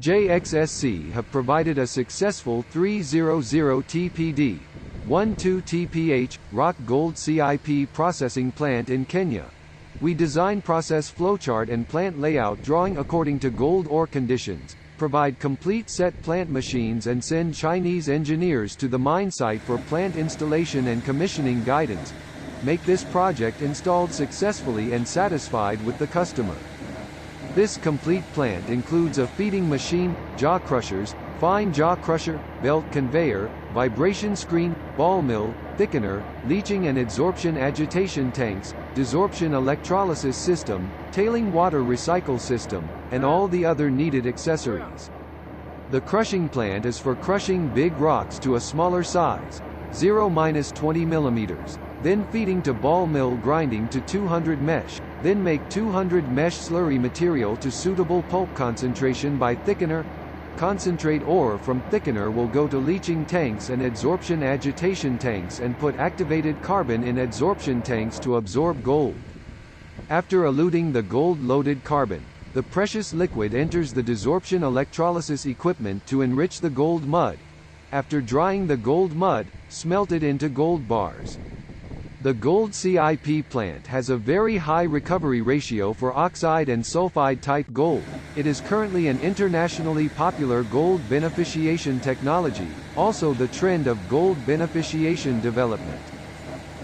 JXSC have provided a successful 300 TPD, 12 TPH, rock gold CIP processing plant in Kenya. We design process flowchart and plant layout drawing according to gold ore conditions, provide complete set plant machines and send Chinese engineers to the mine site for plant installation and commissioning guidance. Make this project installed successfully and satisfied with the customer. This complete plant includes a feeding machine, jaw crushers, fine jaw crusher, belt conveyor, vibration screen, ball mill, thickener, leaching and adsorption agitation tanks, desorption electrolysis system, tailing water recycle system, and all the other needed accessories. The crushing plant is for crushing big rocks to a smaller size, 0-20 mm, then feeding to ball mill grinding to 200 mesh, then make 200 mesh slurry material to suitable pulp concentration by thickener. Concentrate ore from thickener will go to leaching tanks and adsorption agitation tanks and put activated carbon in adsorption tanks to absorb gold. After eluting the gold-loaded carbon, the precious liquid enters the desorption electrolysis equipment to enrich the gold mud. After drying the gold mud, smelt it into gold bars. The gold CIP plant has a very high recovery ratio for oxide and sulfide type gold. It is currently an internationally popular gold beneficiation technology, also the trend of gold beneficiation development.